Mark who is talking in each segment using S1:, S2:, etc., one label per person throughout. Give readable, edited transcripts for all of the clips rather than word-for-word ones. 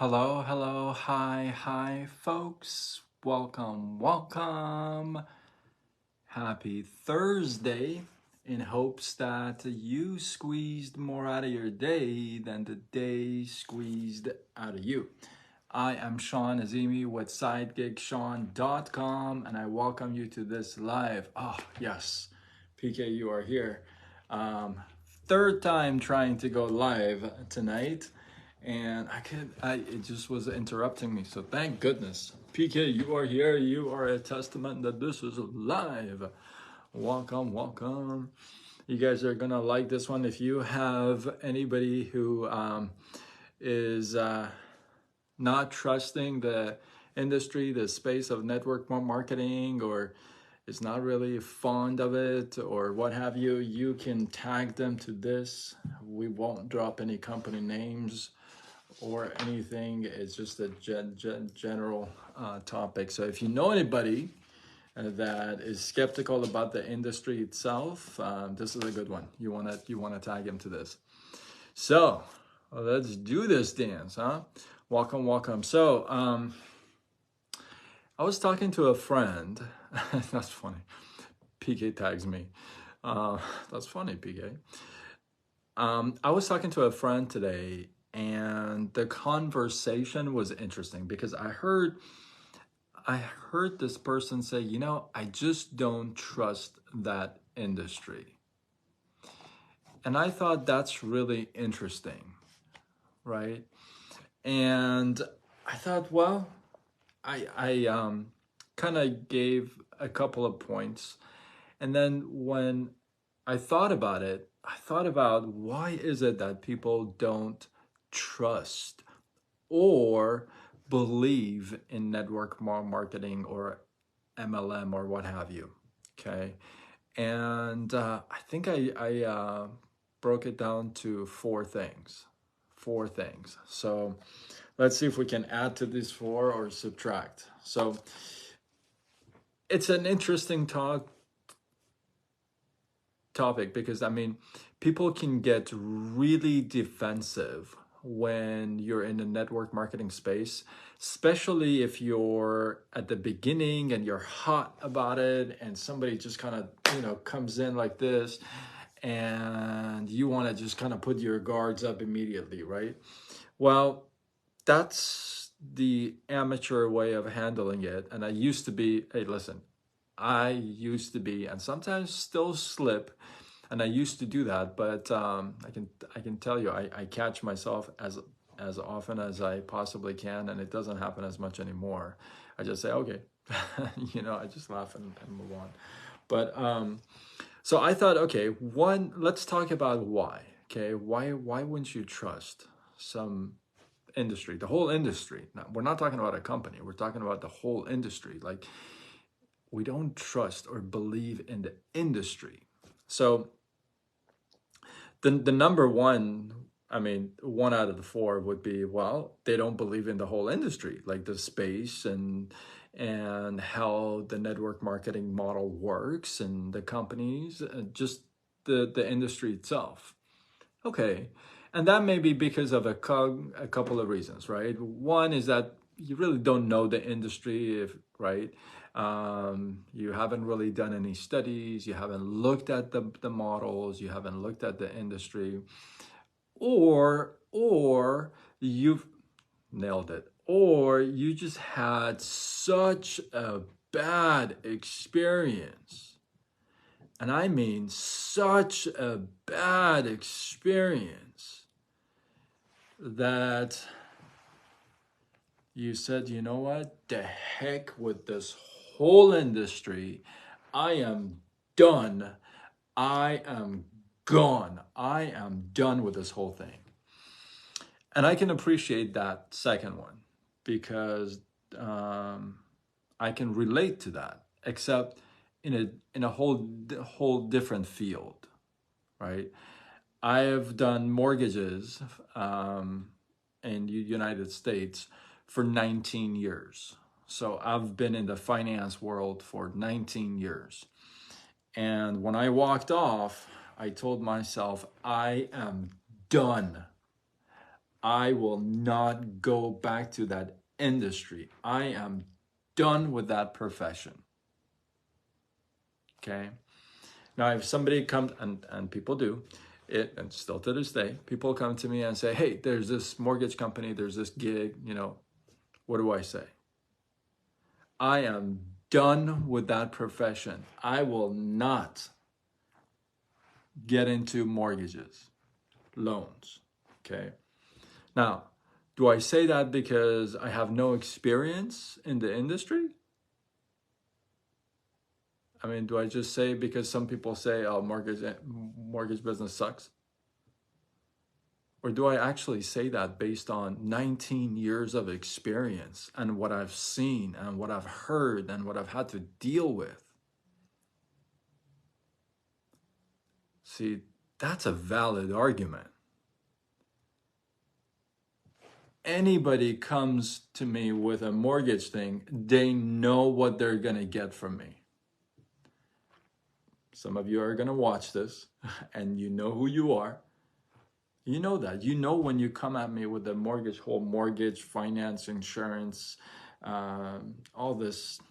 S1: Hi, folks. Welcome. Happy Thursday. In hopes that you squeezed more out of your day than the day squeezed out of you. I am Sean Azimi with SideGigSean.com, and I welcome you to this live. Oh, yes, PK, you are here. Third time trying to go live tonight, and it just was interrupting me. So thank goodness, PK, you are here. You are a testament that this is live. Welcome. You guys are gonna like this one. If you have anybody who is not trusting the industry, the space of network marketing, or is not really fond of it, or what have you, you can tag them to this. We won't drop any company names or anything. It's just a general topic. So if you know anybody that is skeptical about the industry itself, this is a good one. You wanna tag him to this. So let's do this dance, huh? Welcome. So I was talking to a friend. That's funny. PK tags me. That's funny, PK. I was talking to a friend today, and the conversation was interesting because I heard this person say, I just don't trust that industry. And I thought that's really interesting, right? And I thought, well, I kind of gave a couple of points. And then when I thought about it, I thought about why is it that people don't trust or believe in network marketing or MLM or what have you. Okay. And I think I broke it down to four things. So let's see if we can add to these four or subtract. So it's an interesting topic because people can get really defensive when you're in the network marketing space, especially if you're at the beginning and you're hot about it and somebody just kind of comes in like this and you want to just kind of put your guards up immediately, right? Well, that's the amateur way of handling it. And I used to be, hey, listen, and sometimes still slip, and I used to do that, but I can tell you, I catch myself as often as I possibly can, and it doesn't happen as much anymore. I just say, okay, I just laugh and move on. But so I thought, okay, let's talk about why. Okay, why wouldn't you trust some industry, the whole industry? Now, we're not talking about a company. We're talking about the whole industry. Like, we don't trust or believe in the industry. So the number one, one out of the four would be, well, they don't believe in the whole industry, like the space and how the network marketing model works and the companies, just the industry itself. Okay. And that may be because of a couple of reasons, right? One is that you really don't know the industry, right? You haven't really done any studies, you haven't looked at the models, you haven't looked at the industry, or you've nailed it, or you just had such a bad experience. And I mean such a bad experience that you said, you know what, the heck with this whole industry. I am done. I am gone. I am done with this whole thing. And I can appreciate that second one because I can relate to that, except in a whole different field, right? I have done mortgages in the United States for 19 years. So I've been in the finance world for 19 years. And when I walked off, I told myself, I am done. I will not go back to that industry. I am done with that profession. Okay. Now, if somebody comes, and people do it, and still to this day, people come to me and say, hey, there's this mortgage company, there's this gig, what do I say? I am done with that profession. I will not get into mortgages, loans. Okay. Now, do I say that because I have no experience in the industry? I mean, do I just say because some people say, oh, mortgage business sucks? Or do I actually say that based on 19 years of experience and what I've seen and what I've heard and what I've had to deal with? See, that's a valid argument. Anybody comes to me with a mortgage thing, they know what they're going to get from me. Some of you are going to watch this and you know who you are. You know that. You know when you come at me with the whole mortgage, finance, insurance, all this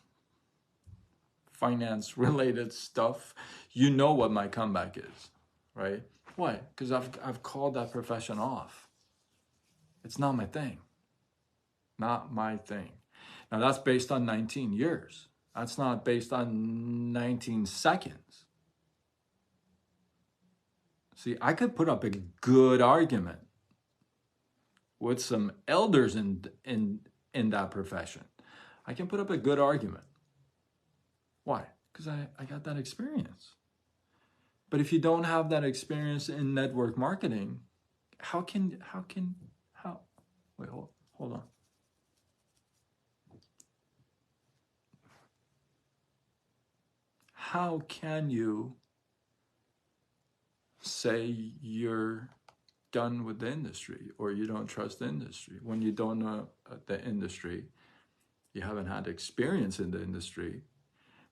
S1: finance related stuff, you know what my comeback is, right? Why? Because I've called that profession off. It's not my thing. Not my thing. Now that's based on 19 years. That's not based on 19 seconds. See, I could put up a good argument with some elders in that profession. I can put up a good argument. Why? Because I got that experience. But if you don't have that experience in network marketing, wait, hold on. How can you say you're done with the industry or you don't trust the industry when you don't know the industry? You haven't had experience in the industry.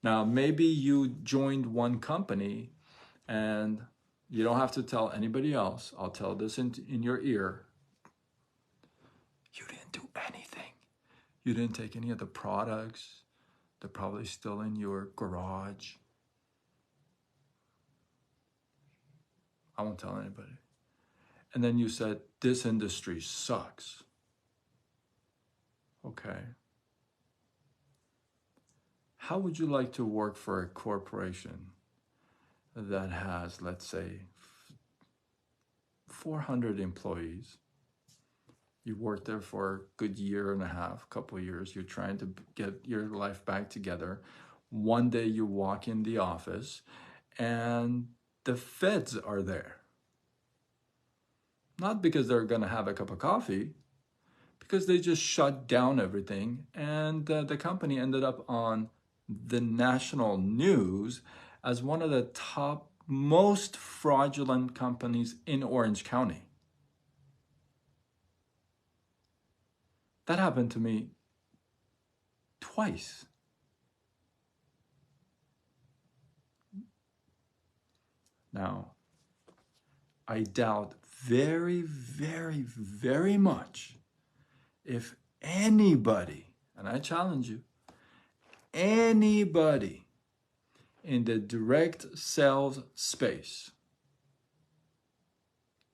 S1: Now, maybe you joined one company and you don't have to tell anybody else. I'll tell this in your ear. You didn't do anything. You didn't take any of the products. They're probably still in your garage. I won't tell anybody. And then you said, this industry sucks. Okay. How would you like to work for a corporation that has, let's say, 400 employees? You worked there for a good year and a half, couple of years. You're trying to get your life back together. One day you walk in the office and the feds are there. Not because they're going to have a cup of coffee, because they just shut down everything. And the company ended up on the national news as one of the top most fraudulent companies in Orange County. That happened to me twice. Now, I doubt very, very, very much if anybody, and I challenge you, anybody in the direct sales space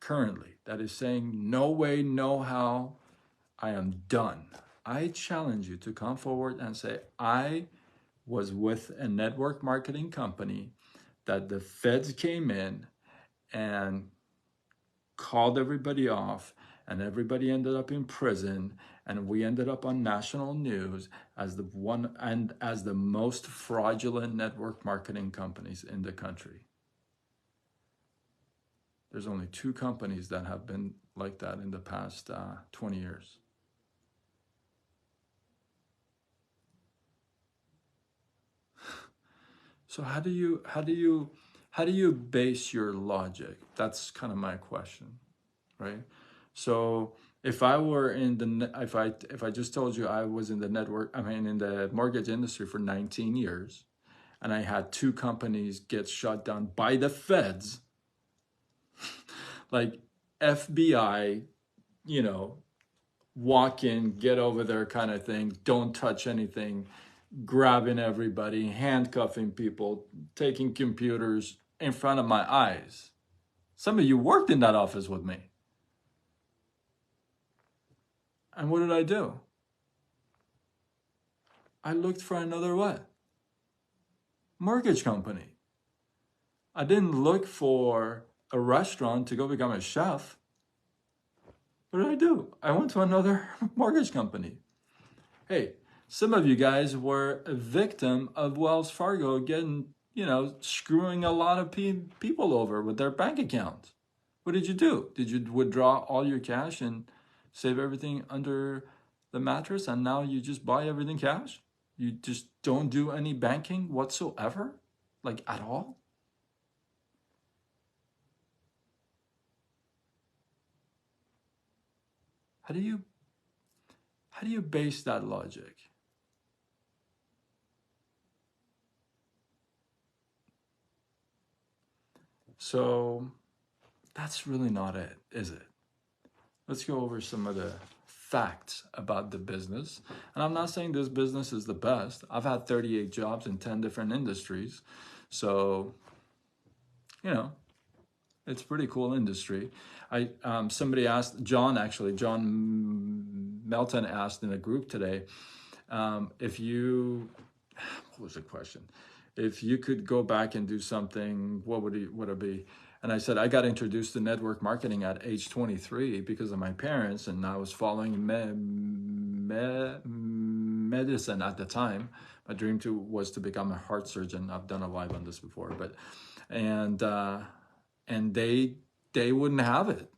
S1: currently that is saying, no way, no how, I am done. I challenge you to come forward and say, I was with a network marketing company that the feds came in and called everybody off, and everybody ended up in prison, and we ended up on national news as the most fraudulent network marketing companies in the country. There's only 2 companies that have been like that in the past 20 years. So how do you base your logic? That's kind of my question, right? So if I were in the if I just told you I was in the in the mortgage industry for 19 years, and I had 2 companies get shut down by the feds, like FBI you know, walk in, get over there kind of thing, don't touch anything, grabbing everybody, handcuffing people, taking computers in front of my eyes. Some of you worked in that office with me. And what did I do? I looked for another what? Mortgage company. I didn't look for a restaurant to go become a chef. What did I do? I went to another mortgage company. Hey, some of you guys were a victim of Wells Fargo getting, screwing a lot of people over with their bank accounts. What did you do? Did you withdraw all your cash and save everything under the mattress and now you just buy everything cash? You just don't do any banking whatsoever? Like at all? How do you base that logic? So that's really not it, is it? Let's go over some of the facts about the business. And I'm not saying this business is the best. I've had 38 jobs in 10 different industries. So, it's a pretty cool industry. Somebody asked, John Melton asked in a group today, what was the question? If you could go back and do something, what would it be? And I said, I got introduced to network marketing at age 23 because of my parents, and I was following medicine at the time. My dream was to become a heart surgeon. I've done a live on this before, and they wouldn't have it.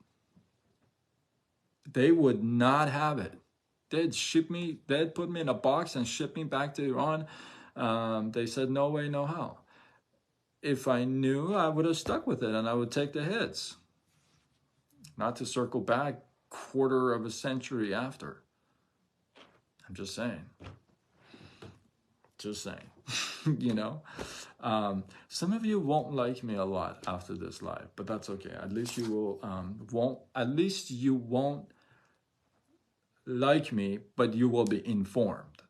S1: They would not have it. They'd put me in a box and ship me back to Iran. They said, no way, no how. If I knew, I would have stuck with it and I would take the hits. Not to circle back quarter of a century after. I'm just saying. Some of you won't like me a lot after this live, but that's okay. At least you won't like me, but you will be informed.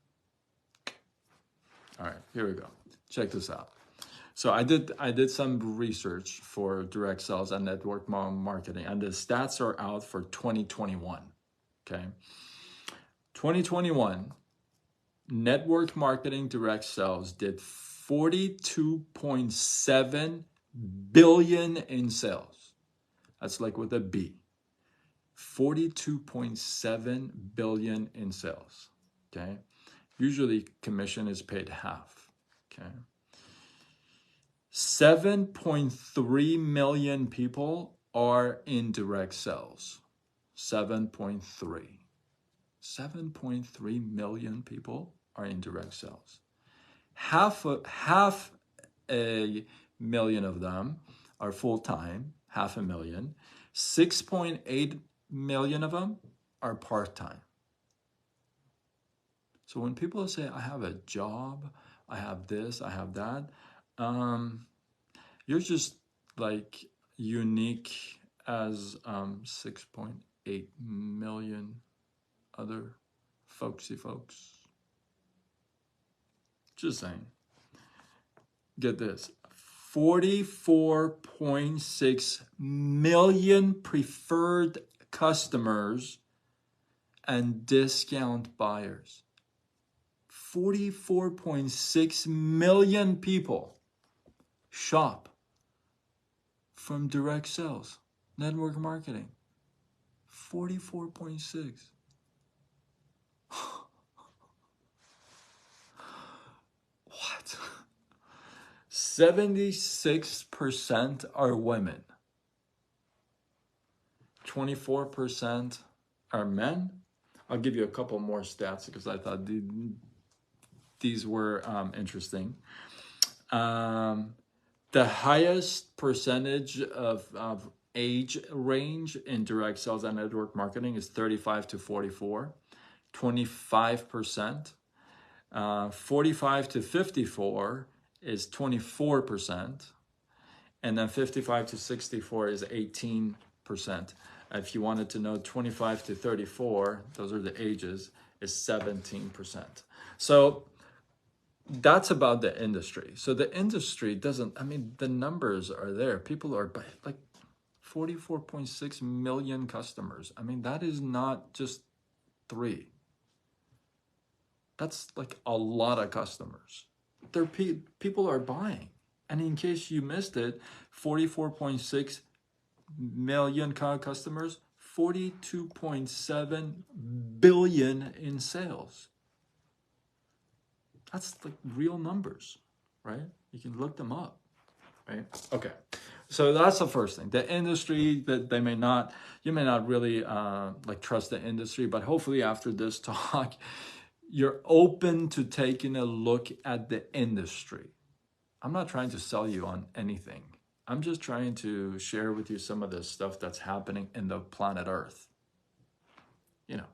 S1: All right, here we go. Check this out. So I did some research for direct sales and network marketing, and the stats are out for 2021. Okay, 2021 network marketing direct sales did 42.7 billion in sales. That's like with a B. 42.7 billion in sales. Okay, usually commission is paid half. Okay. 7.3 million people are in direct sales. 7.3 million people are in direct sales. Half a million of them are full-time, 500,000. 6.8 million of them are part-time. So when people say, I have a job, I have this, I have that, you're just like unique as 6.8 million other folks. Just saying. Get this. 44.6 million preferred customers and discount buyers. 44.6 million people shop from direct sales, network marketing. 44.6. What? 76% are women. 24% are men. I'll give you a couple more stats because I thought these were interesting. The highest percentage of age range in direct sales and network marketing is 35 to 44, 25%. 45 to 54 is 24%. And then 55 to 64 is 18%. If you wanted to know 25 to 34, those are the ages, is 17%. So that's about the industry. So the industry doesn't, I mean, the numbers are there. People are like 44.6 million customers. I mean, that is not just three. That's like a lot of customers. People are buying. And in case you missed it, 44.6 million customers, 42.7 billion in sales. That's like real numbers, right? You can look them up, right? Okay. So that's the first thing. The industry, that they may not, you may not really like trust the industry, but hopefully after this talk, you're open to taking a look at the industry. I'm not trying to sell you on anything. I'm just trying to share with you some of the stuff that's happening in the planet Earth. You know,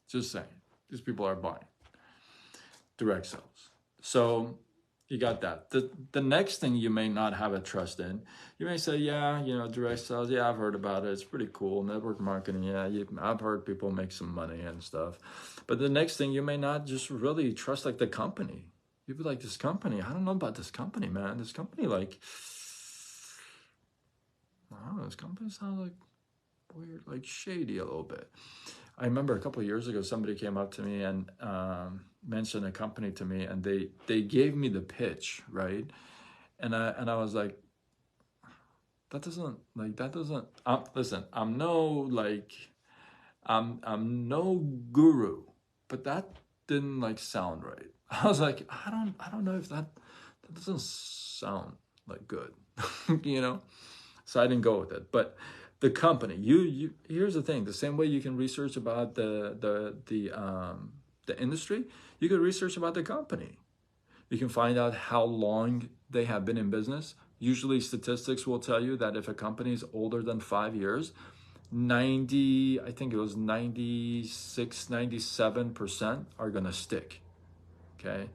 S1: just saying, these people are buying direct sales. So you got that. The next thing you may not have a trust in, you may say, yeah, you know, direct sales, yeah, I've heard about it. It's pretty cool. Network marketing, yeah, I've heard people make some money and stuff. But the next thing, you may not just really trust like the company. You'd be like, this company, I don't know about this company, man. This company, like, I don't know, this company sounds like weird, like shady a little bit. I remember a couple of years ago, somebody came up to me and mentioned a company to me, and they gave me the pitch, right? And I was like, that doesn't listen, I'm no guru, but that didn't like sound right. I was like, I don't know if that doesn't sound like good, you know? So I didn't go with it. But the company, you here's the thing: the same way you can research about the industry, you can research about the company. You can find out how long they have been in business. Usually, statistics will tell you that if a company is older than 5 years, 90, I think it was 96, 97% are gonna stick. Okay,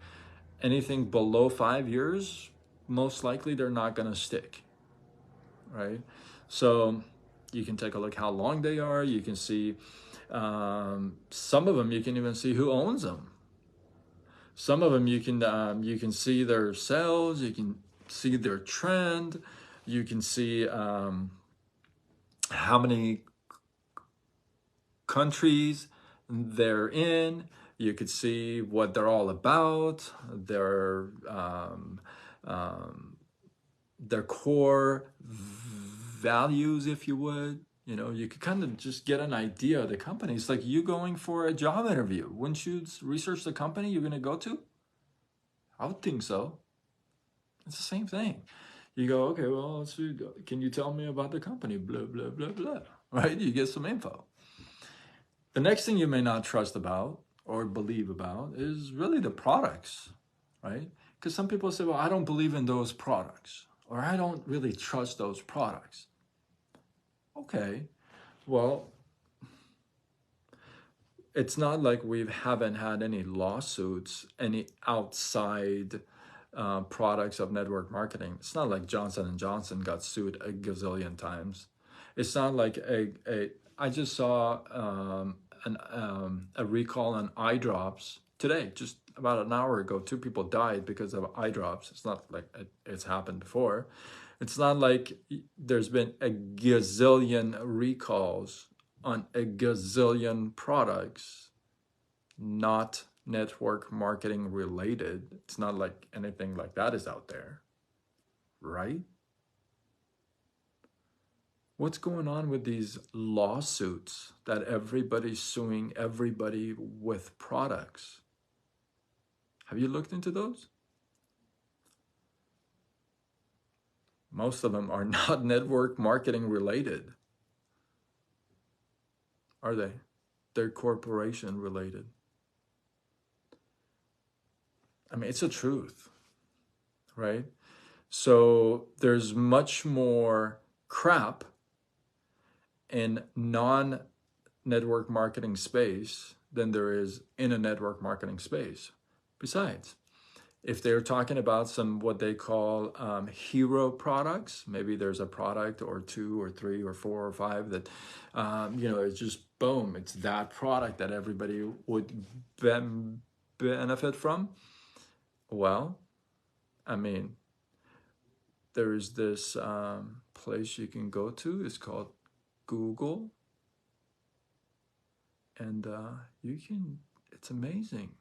S1: anything below 5 years, most likely they're not gonna stick. Right? So you can take a look how long they are. You can see some of them. You can even see who owns them. Some of them you can see their sales. You can see their trend. You can see how many countries they're in. You could see what they're all about. Their core values, if you would. You know, you could kind of just get an idea of the company. It's like you going for a job interview. Wouldn't you research the company you're going to go to? I would think so. It's the same thing. You go, okay, well, let's see, can you tell me about the company? Blah, blah, blah, blah. Right? You get some info. The next thing you may not trust about or believe about is really the products, right? Because some people say, well, I don't believe in those products, or I don't really trust those products. Okay, well, it's not like we haven't had any lawsuits, any outside products of network marketing. It's not like Johnson & Johnson got sued a gazillion times. It's not like I just saw a recall on eye drops today, just about an hour ago. 2 people died because of eye drops. It's not like it's happened before. It's not like there's been a gazillion recalls on a gazillion products, not network marketing related. It's not like anything like that is out there, right? What's going on with these lawsuits that everybody's suing everybody with products? Have you looked into those? Most of them are not network marketing related, are they? They're corporation related. I mean, it's a truth, right? So there's much more crap in non-network marketing space than there is in a network marketing space. Besides, If they're talking about some what they call hero products, maybe there's a product or two or three or four or five that, it's just boom, it's that product that everybody would benefit from. Well, I mean, there's this place you can go to. It's called Google, and it's amazing.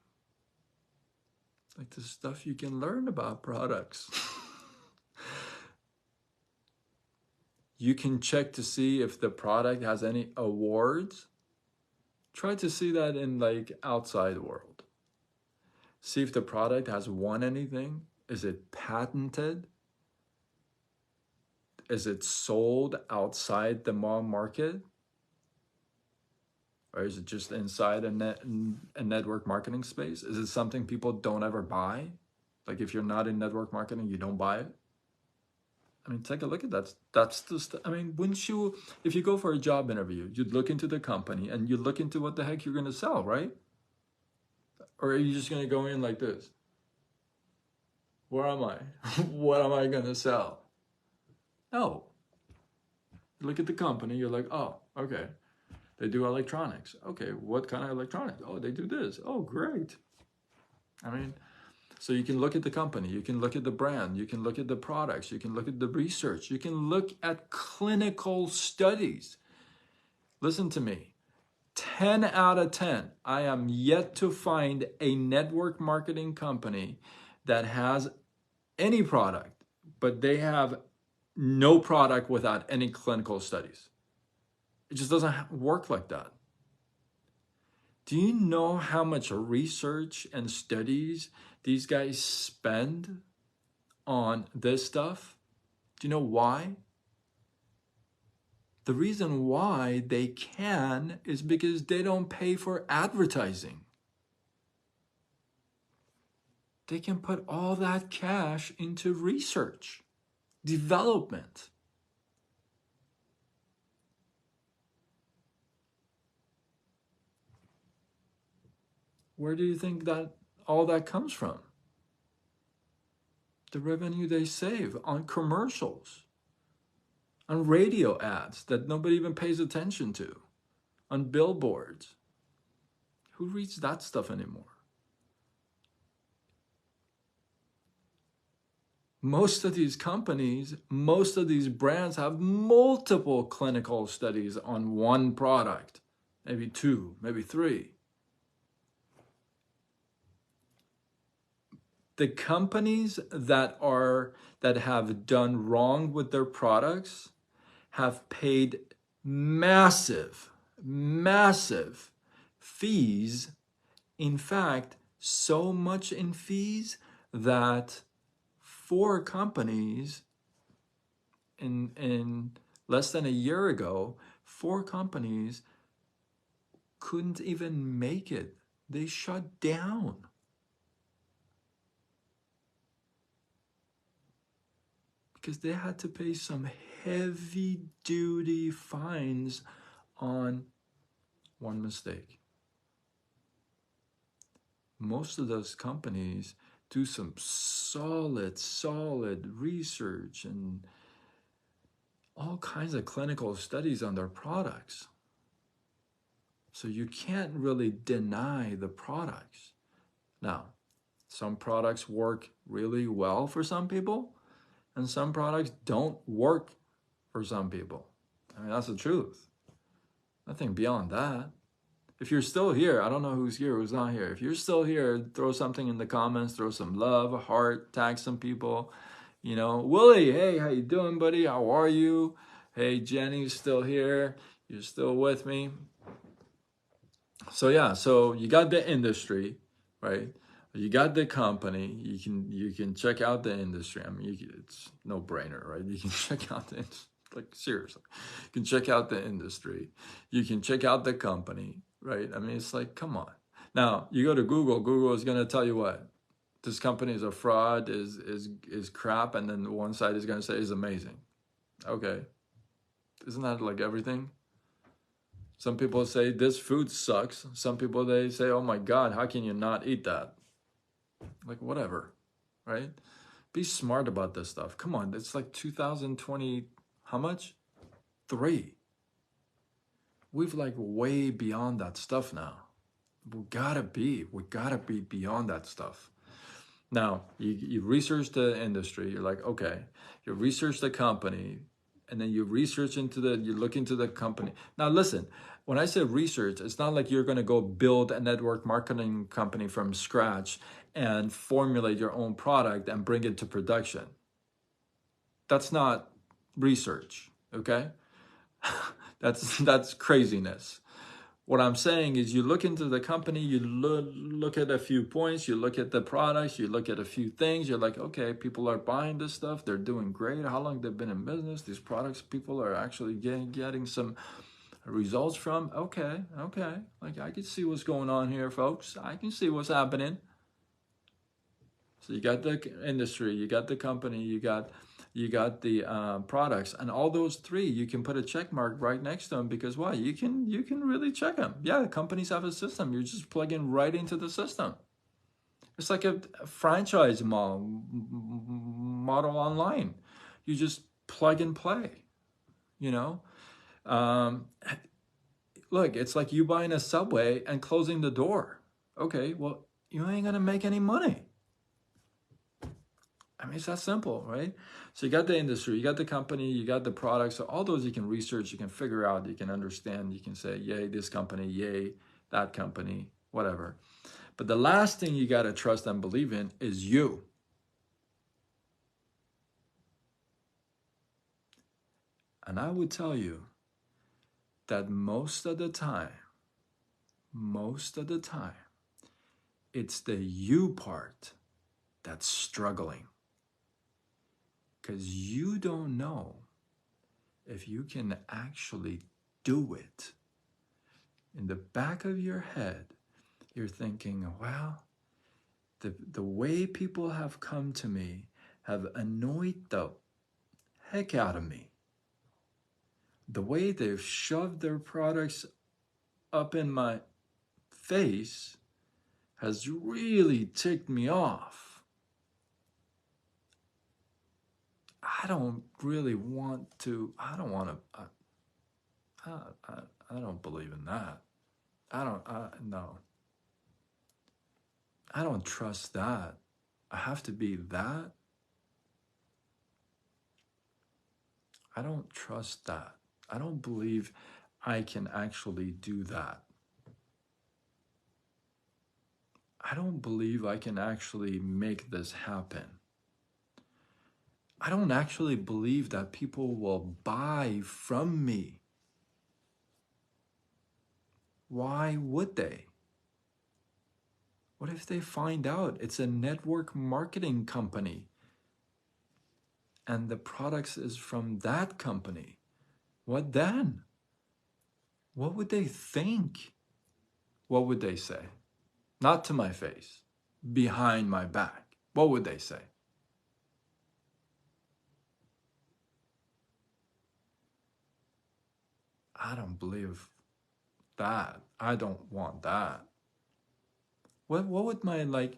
S1: Like the stuff you can learn about products. You can check to see if the product has any awards. Try to see that in like outside world. See if the product has won anything. Is it patented? Is it sold outside the mall market? Or is it just inside a network marketing space? Is it something people don't ever buy? Like if you're not in network marketing, you don't buy it? I mean, take a look at that. That's just, I mean, if you go for a job interview, you'd look into the company and you look into what the heck you're going to sell, right? Or are you just going to go in like this? Where am I? What am I going to sell? No. You look at the company, you're like, oh, okay. They do electronics. Okay, what kind of electronics? Oh, they do this. Oh, great. I mean, so you can look at the company, you can look at the brand, you can look at the products, you can look at the research, you can look at clinical studies. Listen to me. 10 out of 10, I am yet to find a network marketing company that has any product, but they have no product without any clinical studies. It just doesn't work like that. Do you know how much research and studies these guys spend on this stuff? Do you know why? The reason why they can is because they don't pay for advertising. They can put all that cash into research, development. Where do you think that all that comes from? The revenue they save on commercials, on radio ads that nobody even pays attention to, on billboards. Who reads that stuff anymore? Most of these companies, most of these brands have multiple clinical studies on one product, maybe two, maybe three. The companies that have done wrong with their products have paid massive fees. In fact, so much in fees that 4 companies in less than a year ago, 4 companies couldn't even make it. They shut down. Because they had to pay some heavy-duty fines on one mistake. Most of those companies do some solid research and all kinds of clinical studies on their products. So you can't really deny the products. Now, some products work really well for some people, and some products don't work for some people. I mean, that's the truth. Nothing beyond that. If you're still here, I don't know who's here, who's not here. If you're still here, throw something in the comments, throw some love, a heart, tag some people. Willie, hey, how you doing, buddy? How are you? Hey, Jenny's still here. You're still with me. So yeah, so you got the industry, right? You got the company. You can check out the industry. I mean, it's no brainer, right? You can check out the industry. Like seriously, you can check out the industry. You can check out the company, right? I mean, it's like, come on. Now you go to Google. Google is going to tell you what this company is a fraud, is crap, and then one side is going to say is amazing. Okay, isn't that like everything? Some people say this food sucks. Some people they say, oh my God, how can you not eat that? Like whatever. right? Be smart about this stuff. Come on, it's like 2020, how much? 3. We've like way beyond that stuff now. We gotta be beyond that stuff. Now, you research the industry, you're like, okay, you research the company, and then you look into the company. Now, listen, when I say research, it's not like you're going to go build a network marketing company from scratch and formulate your own product and bring it to production. That's not research, okay? That's craziness. What I'm saying is you look into the company, you look at a few points, you look at the products, you look at a few things, you're like, okay, people are buying this stuff, they're doing great. How long they've been in business? These products people are actually getting some results from. Okay. Like I can see what's going on here, folks. I can see what's happening. So you got the industry, you got the company, you got the products, and all those 3 you can put a check mark right next to them, because why? You can really check them. Yeah, companies have a system. You're just plugging right into the system. It's like a franchise model online. You just plug and play. You know, um, look, it's like you buying a Subway and closing the door. Okay, well, you ain't gonna make any money. I mean, it's that simple, right? So you got the industry, you got the company, you got the products. So all those you can research, you can figure out, you can understand, you can say, yay, this company, yay, that company, whatever. But the last thing you got to trust and believe in is you. And I would tell you that most of the time, it's the you part that's struggling. Because you don't know if you can actually do it. In the back of your head, you're thinking, well, the way people have come to me have annoyed the heck out of me. The way they've shoved their products up in my face has really ticked me off. I don't want to, I don't believe in that. No. I don't trust that. I have to be that. I don't trust that. I don't believe I can actually do that. I don't believe I can actually make this happen. I don't actually believe that people will buy from me. Why would they? What if they find out it's a network marketing company and the products is from that company? What then? What would they think? What would they say? Not to my face, behind my back. What would they say? I don't believe that. I don't want that. What would my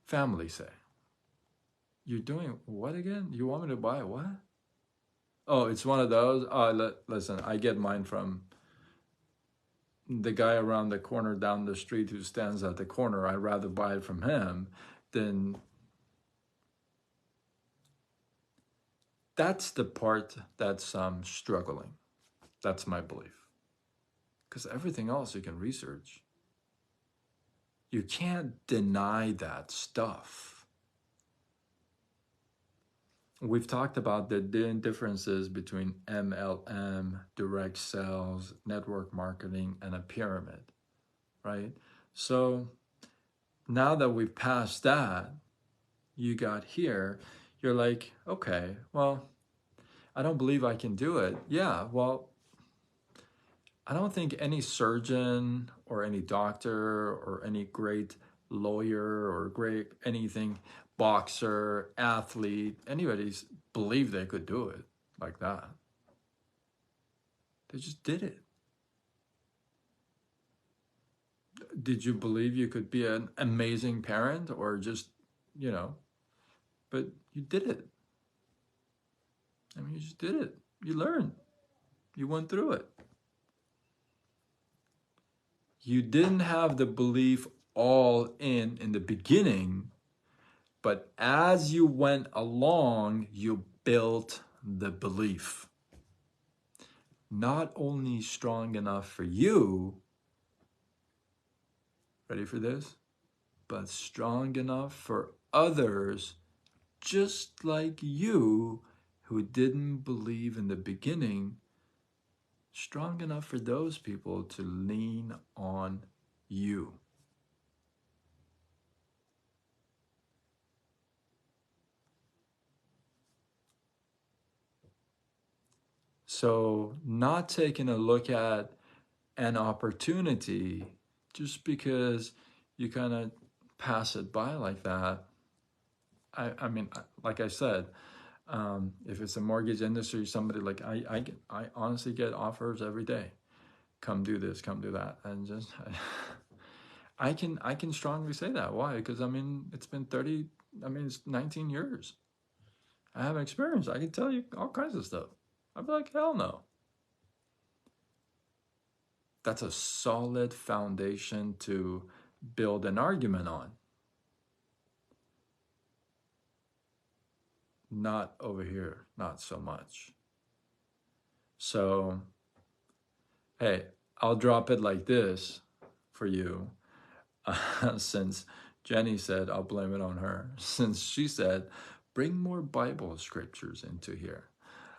S1: family say? You're doing what again? You want me to buy what? Oh, it's one of those. Listen, I get mine from the guy around the corner down the street who stands at the corner. I'd rather buy it from him than. That's the part that's struggling. That's my belief. Because everything else you can research. You can't deny that stuff. We've talked about the differences between MLM, direct sales, network marketing, and a pyramid, right? So now that we've passed that, you got here, you're like, okay, well, I don't believe I can do it. Yeah, well, I don't think any surgeon or any doctor or any great lawyer or great anything, boxer, athlete, anybody's believed they could do it like that. They just did it. Did you believe you could be an amazing parent or just, you know, but you did it. I mean, you just did it. You learned. You went through it. You didn't have the belief all in the beginning, but as you went along, you built the belief. Not only strong enough for you, ready for this, but strong enough for others just like you who didn't believe in the beginning, strong enough for those people to lean on you. So not taking a look at an opportunity just because you kind of pass it by like that. I mean, like I said, if it's a mortgage industry, somebody like I honestly get offers every day. Come do this, come do that, and just I can strongly say that. Why? Because I mean, it's been 30. I mean, it's 19 years. I have experience. I can tell you all kinds of stuff. I'd be like, hell no. That's a solid foundation to build an argument on. Not over here, not so much. So, hey, I'll drop it like this for you. Since Jenny said, I'll blame it on her. Since she said, bring more Bible scriptures into here.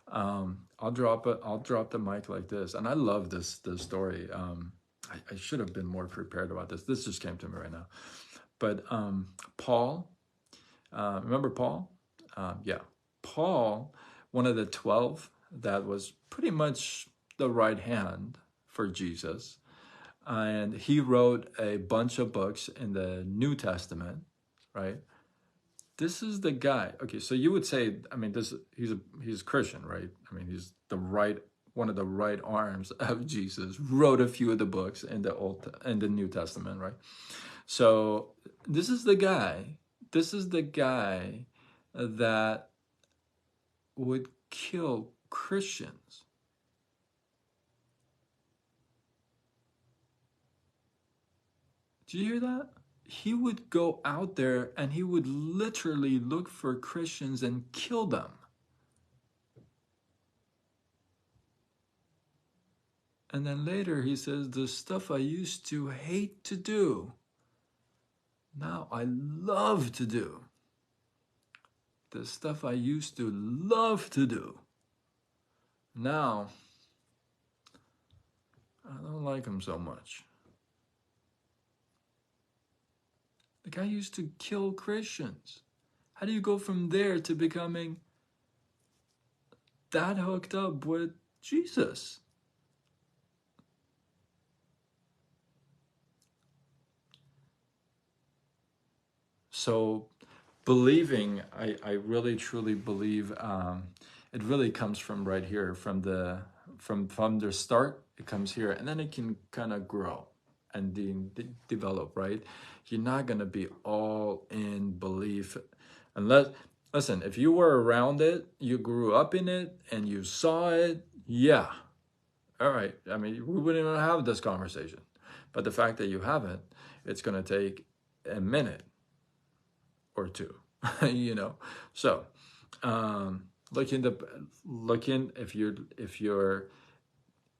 S1: I'll drop the mic like this. And I love this story. I should have been more prepared about this. This just came to me right now. But Paul, remember Paul? Yeah. Paul, one of the 12 that was pretty much the right hand for Jesus. And he wrote a bunch of books in the New Testament, right? This is the guy. Okay, so you would say, I mean, he's Christian, right? I mean, he's one of the right arms of Jesus. Wrote a few of the books in the New Testament, right? So this is the guy. This is the guy that would kill Christians. Do you hear that? He would go out there and he would literally look for Christians and kill them. And then later he says, the stuff I used to hate to do, now I love to do. The stuff I used to love to do, now I don't like them so much. The guy used to kill Christians. How do you go from there to becoming that hooked up with Jesus? So believing, I really truly believe it really comes from right here, from the start. It comes here, and then it can kind of grow and develop, right? You're not going to be all in belief unless, listen, if you were around it, you grew up in it, and you saw it, yeah, all right. I mean, we wouldn't even have this conversation. But the fact that you haven't, it's going to take a minute or two, you know. So,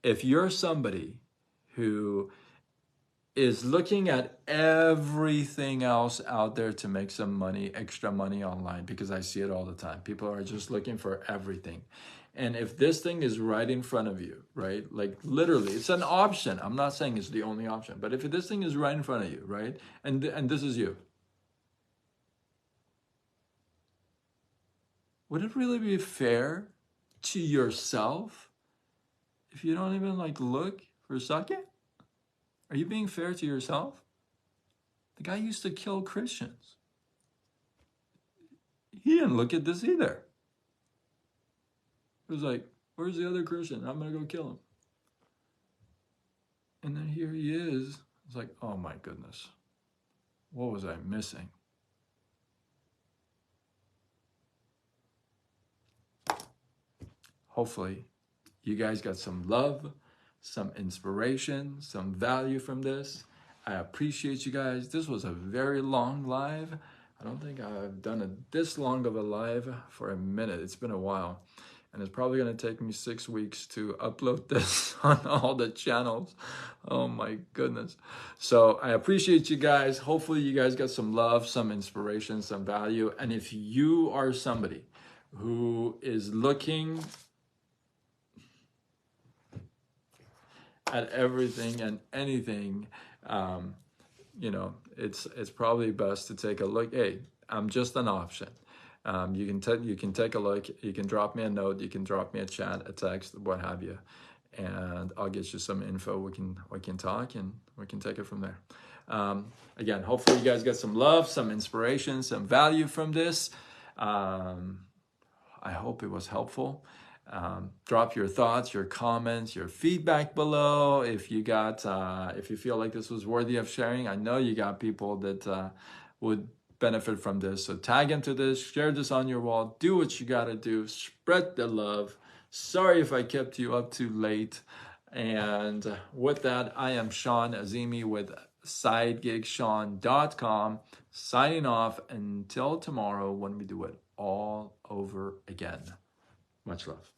S1: if you're somebody who is looking at everything else out there to make some money, extra money online, because I see it all the time. People are just looking for everything. And if this thing is right in front of you, right? Like literally, it's an option. I'm not saying it's the only option, but if this thing is right in front of you, right? And this is you. Would it really be fair to yourself if you don't even like look for a second? Are you being fair to yourself? The guy used to kill Christians. He didn't look at this either. It was like, where's the other Christian? I'm going to go kill him. And then here he is. It's like, oh my goodness. What was I missing? hopefully you guys got some love, some inspiration, some value from this. I appreciate you guys. This was a very long live. I don't think I've done this long of a live for a minute. It's been a while. And it's probably going to take me 6 weeks to upload this on all the channels. Oh my goodness. So I appreciate you guys. Hopefully you guys got some love, some inspiration, some value. And if you are somebody who is looking at everything and anything, you know, it's probably best to take a look. Hey, I'm just an option. You can take a look. You can drop me a note. You can drop me a chat, a text, what have you, and I'll get you some info. We can talk and we can take it from there. Again, hopefully you guys get some love, some inspiration, some value from this. I hope it was helpful. Drop your thoughts, your comments, your feedback below. If you feel like this was worthy of sharing, I know you got people that would benefit from this. So tag into this, share this on your wall, do what you gotta do, spread the love. Sorry if I kept you up too late. And with that, I am Sean Azimi with SideGigSean.com, signing off until tomorrow when we do it all over again. Much love.